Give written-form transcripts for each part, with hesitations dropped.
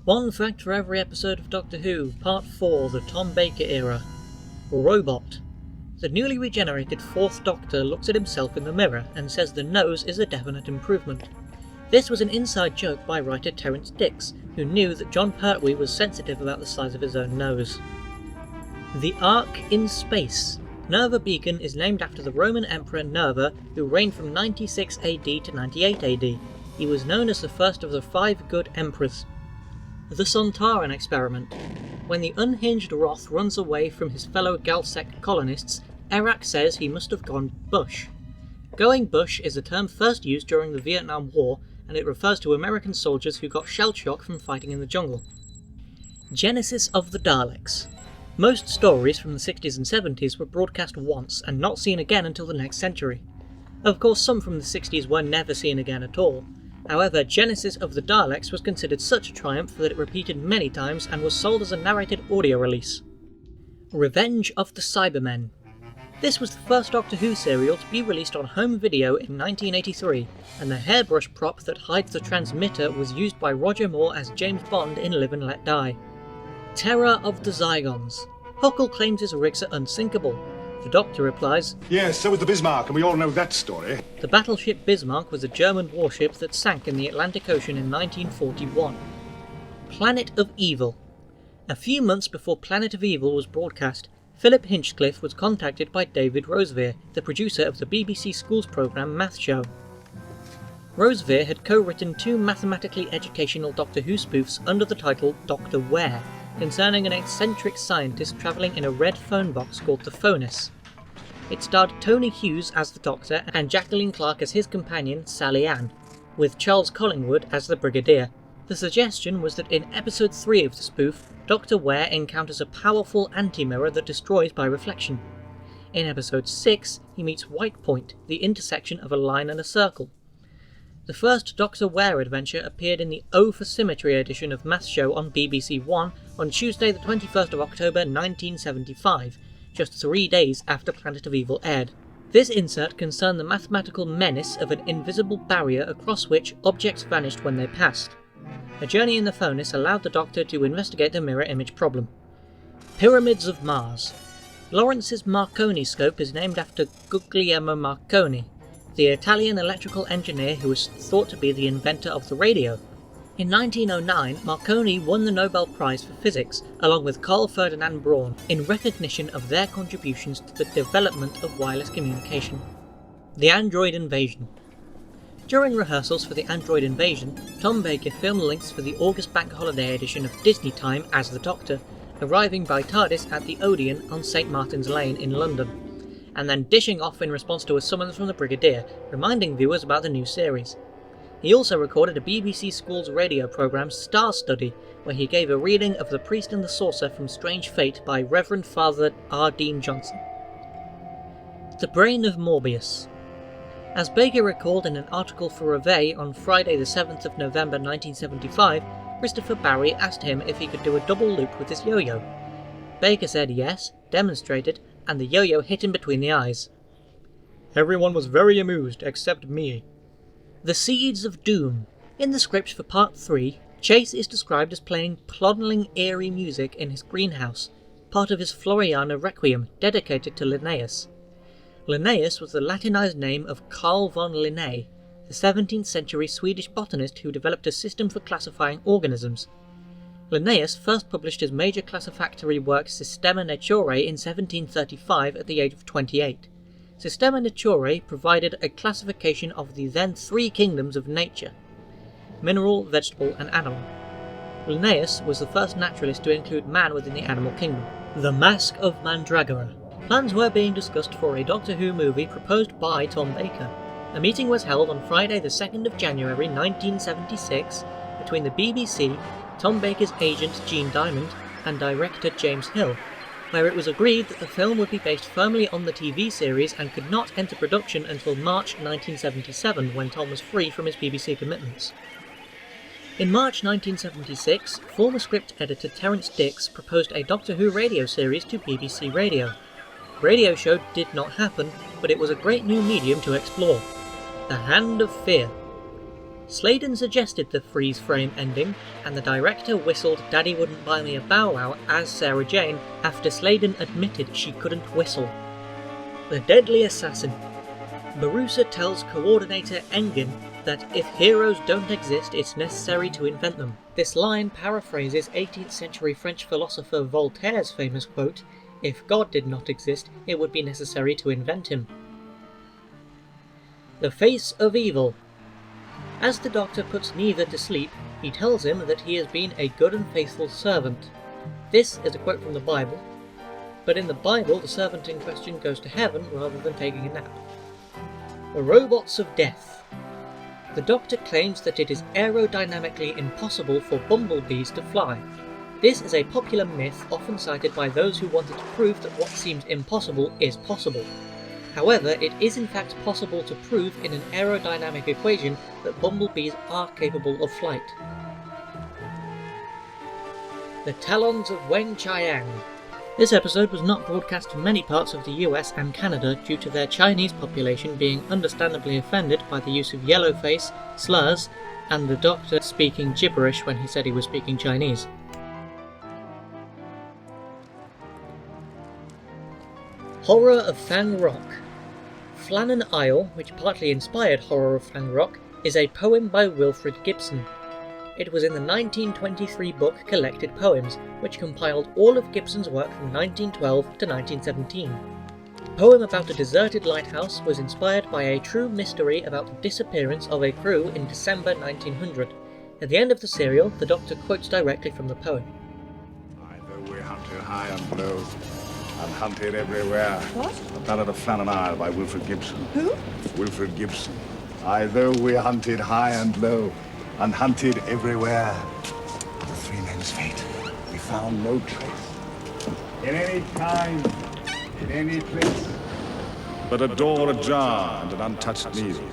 One fact for every episode of Doctor Who, Part 4, the Tom Baker era. Robot. The newly regenerated 4th Doctor looks at himself in the mirror and says the nose is a definite improvement. This was an inside joke by writer Terrance Dicks, who knew that Jon Pertwee was sensitive about the size of his own nose. The Ark in Space. Nerva Beacon is named after the Roman Emperor Nerva, who reigned from 96 AD to 98 AD. He was known as the first of the 5 good emperors. The Sontaran Experiment. When the unhinged Roth runs away from his fellow Galsec colonists, Erak says he must have gone bush. Going bush is a term first used during the Vietnam War, and it refers to American soldiers who got shell shock from fighting in the jungle. Genesis of the Daleks. Most stories from the 60s and 70s were broadcast once and not seen again until the next century. Of course, some from the 60s were never seen again at all. However, Genesis of the Daleks was considered such a triumph that it repeated many times and was sold as a narrated audio release. Revenge of the Cybermen. This was the first Doctor Who serial to be released on home video in 1983, and the hairbrush prop that hides the transmitter was used by Roger Moore as James Bond in Live and Let Die. Terror of the Zygons. Huckle claims his rigs are unsinkable. The Doctor replies, "Yes, so was the Bismarck, and we all know that story." The battleship Bismarck was a German warship that sank in the Atlantic Ocean in 1941. Planet of Evil. A few months before Planet of Evil was broadcast, Philip Hinchcliffe was contacted by David Rosevere, the producer of the BBC Schools programme Math Show. Rosevere had co-written 2 mathematically educational Doctor Who spoofs under the title Dr. Ware, concerning an eccentric scientist travelling in a red phone box called the Phonus. It starred Tony Hughes as the Doctor and Jacqueline Clarke as his companion, Sally Ann, with Charles Collingwood as the Brigadier. The suggestion was that in episode 3 of the spoof, Dr. Ware encounters a powerful anti-mirror that destroys by reflection. In episode 6, he meets White Point, the intersection of a line and a circle. The first Dr. Ware adventure appeared in the O for Symmetry edition of Math Show on BBC One on Tuesday the 21st of October 1975, just 3 days after Planet of Evil aired. This insert concerned the mathematical menace of an invisible barrier across which objects vanished when they passed. A journey in the Phonus allowed the Doctor to investigate the mirror image problem. Pyramids of Mars. Lawrence's Marconi scope is named after Guglielmo Marconi, the Italian electrical engineer who was thought to be the inventor of the radio. In 1909, Marconi won the Nobel Prize for Physics, along with Carl Ferdinand Braun, in recognition of their contributions to the development of wireless communication. The Android Invasion. During rehearsals for the Android Invasion, Tom Baker filmed links for the August Bank Holiday edition of Disney Time as the Doctor, arriving by TARDIS at the Odeon on St Martin's Lane in London, and then dishing off in response to a summons from the Brigadier, reminding viewers about the new series. He also recorded a BBC Schools radio programme, Star Study, where he gave a reading of The Priest and the Sorcerer from Strange Fate by Reverend Father R. Dean Johnson. The Brain of Morbius. As Baker recalled in an article for Reveille on Friday the 7th of November 1975, Christopher Barry asked him if he could do a double loop with his yo-yo. Baker said yes, demonstrated, and the yo-yo hit him between the eyes. Everyone was very amused, except me. The Seeds of Doom. In the script for Part 3, Chase is described as playing plodding eerie music in his greenhouse, part of his Floriana Requiem, dedicated to Linnaeus. Linnaeus was the Latinized name of Carl von Linné, the 17th century Swedish botanist who developed a system for classifying organisms. Linnaeus first published his major classificatory work Systema Naturae in 1735 at the age of 28. Systema Naturae provided a classification of the then 3 kingdoms of nature: mineral, vegetable and animal. Linnaeus was the first naturalist to include man within the animal kingdom. The Mask of Mandragora. Plans were being discussed for a Doctor Who movie proposed by Tom Baker. A meeting was held on Friday the 2nd of January 1976 between the BBC, Tom Baker's agent Gene Diamond and director James Hill, where it was agreed that the film would be based firmly on the TV series and could not enter production until March 1977, when Tom was free from his BBC commitments. In March 1976, former script editor Terrance Dicks proposed a Doctor Who radio series to BBC Radio. The radio show did not happen, but it was a great new medium to explore. The Hand of Fear. Sladen suggested the freeze frame ending, and the director whistled Daddy Wouldn't Buy Me a Bow Wow as Sarah Jane after Sladen admitted she couldn't whistle. The Deadly Assassin. Marusa tells coordinator Engin that if heroes don't exist, it's necessary to invent them. This line paraphrases 18th century French philosopher Voltaire's famous quote, "If God did not exist, it would be necessary to invent him." The Face of Evil. As the Doctor puts Neither to sleep, he tells him that he has been a good and faithful servant. This is a quote from the Bible, but in the Bible the servant in question goes to heaven rather than taking a nap. The Robots of Death. The Doctor claims that it is aerodynamically impossible for bumblebees to fly. This is a popular myth often cited by those who wanted to prove that what seems impossible is possible. However, it is in fact possible to prove in an aerodynamic equation that bumblebees are capable of flight. The Talons of Weng-Chiang. This episode was not broadcast to many parts of the US and Canada due to their Chinese population being understandably offended by the use of yellowface, slurs, and the Doctor speaking gibberish when he said he was speaking Chinese. Horror of Fang Rock. Flannan Isle, which partly inspired Horror of Fang Rock, is a poem by Wilfred Gibson. It was in the 1923 book Collected Poems, which compiled all of Gibson's work from 1912 to 1917. The poem about a deserted lighthouse was inspired by a true mystery about the disappearance of a crew in December 1900. At the end of the serial, the Doctor quotes directly from the poem. Either we hunted high and low, and hunted everywhere. What? The Ballad of Flannan Isle by Wilfred Gibson. Who? Wilfred Gibson. Either we hunted high and low, and hunted everywhere. The three men's fate. We found no trace. In any time, in any place. But a door ajar and an untouched needle,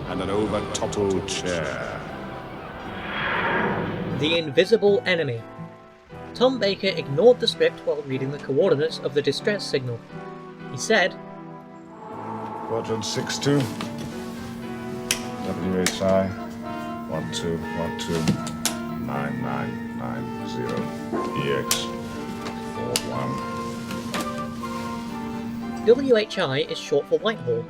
and an over-toppled chair. The Invisible Enemy. Tom Baker ignored the script while reading the coordinates of the distress signal. He said, Quadrant 6-2. WHI 12129990 EX 41. WHI is short for Whitehall.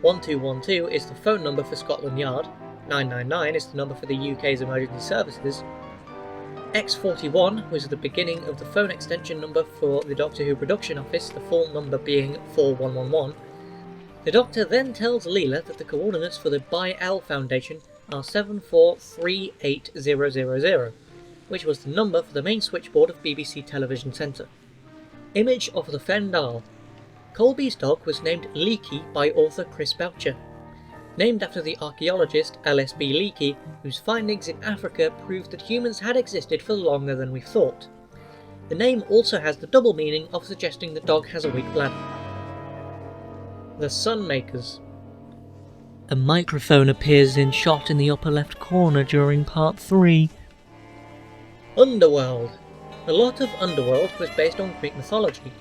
1212 is the phone number for Scotland Yard. 999 is the number for the UK's emergency services. X41 was the beginning of the phone extension number for the Doctor Who production office, the full number being 4111. The Doctor then tells Leela that the coordinates for the By-L Foundation are 7438000, which was the number for the main switchboard of BBC Television Centre. Image of the Fendahl. Colby's dog was named Leakey by author Chris Boucher, named after the archaeologist L.S.B. Leakey, whose findings in Africa proved that humans had existed for longer than we thought. The name also has the double meaning of suggesting the dog has a weak bladder. The Sunmakers. A microphone appears in shot in the upper left corner during part 3. Underworld. A lot of Underworld was based on Greek mythology.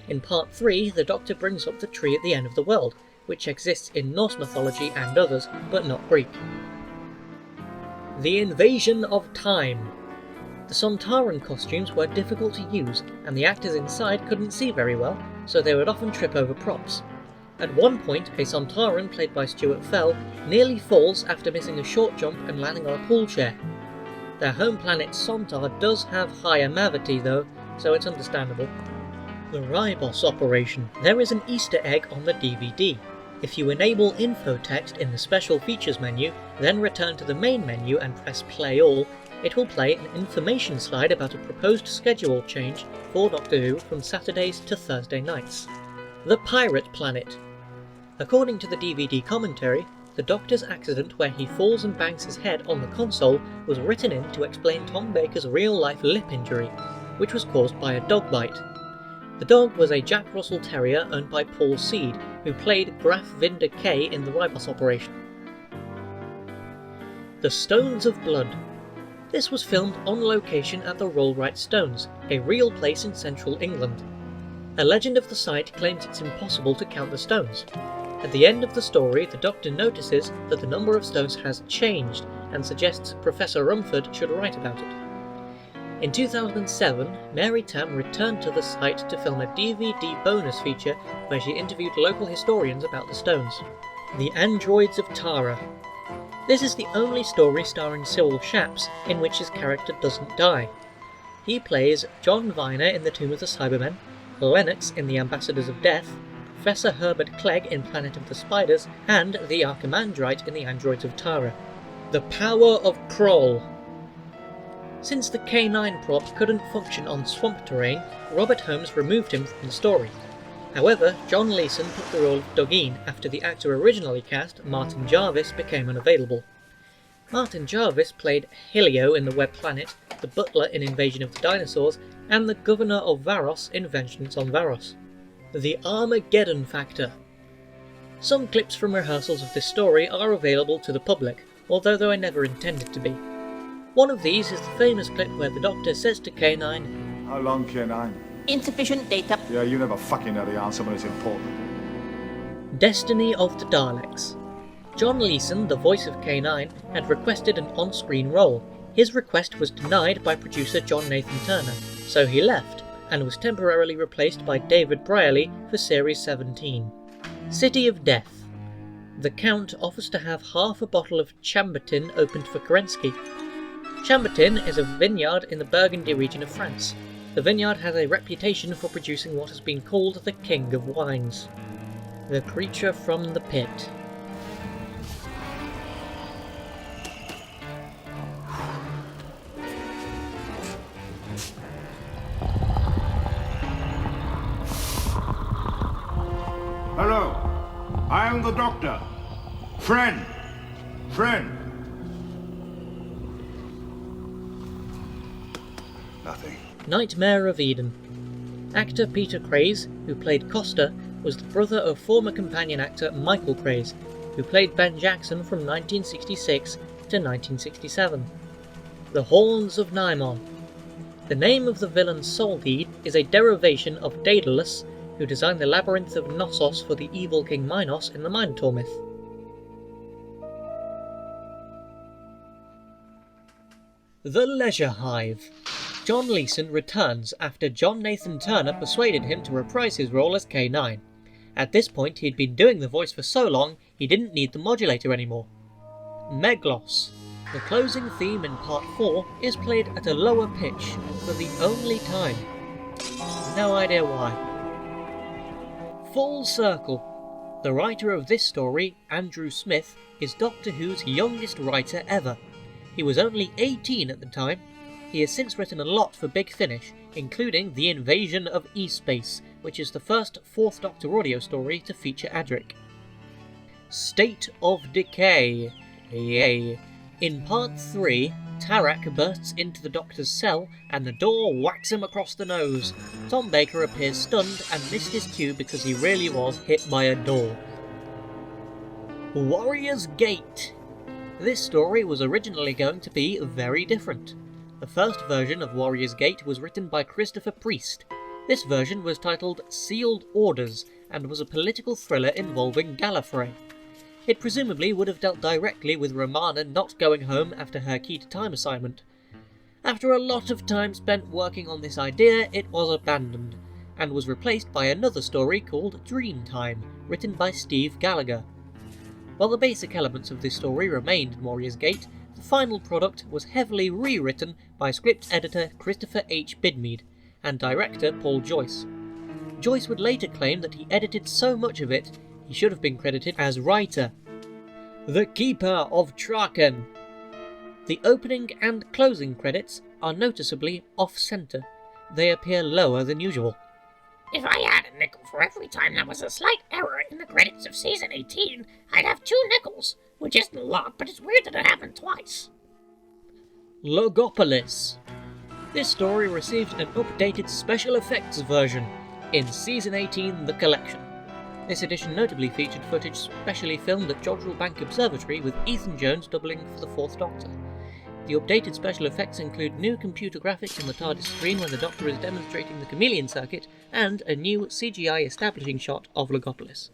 In part 3, the Doctor brings up the tree at the end of the world, which exists in Norse mythology and others, but not Greek. The Invasion of Time. The Sontaran costumes were difficult to use, and the actors inside couldn't see very well, so they would often trip over props. At one point, a Sontaran played by Stuart Fell nearly falls after missing a short jump and landing on a pool chair. Their home planet Sontar does have higher Mavity though, so it's understandable. The Ribos operation. There is an Easter egg on the DVD. If you enable info text in the special features menu, then return to the main menu and press play all, it will play an information slide about a proposed schedule change for Doctor Who from Saturdays to Thursday nights. The Pirate Planet. According to the DVD commentary, the Doctor's accident where he falls and bangs his head on the console was written in to explain Tom Baker's real-life lip injury, which was caused by a dog bite. The dog was a Jack Russell Terrier owned by Paul Seed, who played Graf Vinder K in the Ribos operation. The Stones of Blood. This was filmed on location at the Rollright Stones, a real place in central England. A legend of the site claims it's impossible to count the stones. At the end of the story, the Doctor notices that the number of stones has changed, and suggests Professor Rumford should write about it. In 2007, Mary Tamm returned to the site to film a DVD bonus feature where she interviewed local historians about the stones. The Androids of Tara. This is the only story starring Cyril Shaps in which his character doesn't die. He plays John Viner in The Tomb of the Cybermen, Lennox in The Ambassadors of Death, Professor Herbert Clegg in Planet of the Spiders, and the Archimandrite in The Androids of Tara. The Power of Kroll. Since the K9 prop couldn't function on swamp terrain, Robert Holmes removed him from the story. However, John Leeson took the role of Doggeen after the actor originally cast, Martin Jarvis, became unavailable. Martin Jarvis played Helio in The Web Planet, the butler in Invasion of the Dinosaurs, and the governor of Varos in Vengeance on Varos. The Armageddon Factor. Some clips from rehearsals of this story are available to the public, although they were never intended to be. One of these is the famous clip where the Doctor says to K9, How long, K9? Insufficient data. Yeah, you never fucking know the answer when it's important. Destiny of the Daleks. John Leeson, the voice of K9, had requested an on-screen role. His request was denied by producer John Nathan Turner, so he left, and was temporarily replaced by David Brierley for Series 17. City of Death. The Count offers to have half a bottle of Chambertin opened for Kerensky. Chambertin is a vineyard in the Burgundy region of France. The vineyard has a reputation for producing what has been called the king of wines. The Creature from the Pit. Hello, I am the Doctor. Friend. Nothing. Nightmare of Eden. Actor Peter Craze, who played Costa, was the brother of former companion actor Michael Craze, who played Ben Jackson from 1966 to 1967. The Horns of Naimon. The name of the villain's soul deed is a derivation of Daedalus, who designed the Labyrinth of Knossos for the evil King Minos in the Minotaur myth. The Leisure Hive. John Leeson returns after John Nathan Turner persuaded him to reprise his role as K9. At this point he'd been doing the voice for so long he didn't need the modulator anymore. Meglos. The closing theme in Part 4 is played at a lower pitch for the only time. No idea why. Full Circle. The writer of this story, Andrew Smith, is Doctor Who's youngest writer ever. He was only 18 at the time. He has since written a lot for Big Finish, including The Invasion of E-Space, which is the first Fourth Doctor audio story to feature Adric. State of Decay. Yay. In Part 3, Tarak bursts into the Doctor's cell and the door whacks him across the nose. Tom Baker appears stunned and missed his cue because he really was hit by a door. Warrior's Gate. This story was originally going to be very different. The first version of Warrior's Gate was written by Christopher Priest. This version was titled Sealed Orders and was a political thriller involving Gallifrey. It presumably would have dealt directly with Romana not going home after her key to time assignment. After a lot of time spent working on this idea, it was abandoned, and was replaced by another story called Dreamtime, written by Steve Gallagher. While the basic elements of this story remained in Warrior's Gate, the final product was heavily rewritten by script editor Christopher H. Bidmead and director Paul Joyce. Joyce would later claim that he edited so much of it, he should have been credited as writer. The Keeper of Traken. The opening and closing credits are noticeably off-centre. They appear lower than usual. If I had a nickel for every time there was a slight error in the credits of Season 18, I'd have 2 nickels, which isn't a lot, but it's weird that it happened twice. Logopolis. This story received an updated special effects version in Season 18 The Collection. This edition notably featured footage specially filmed at Jodrell Bank Observatory with Ethan Jones doubling for the Fourth Doctor. The updated special effects include new computer graphics on the TARDIS screen when the Doctor is demonstrating the chameleon circuit, and a new CGI establishing shot of Logopolis.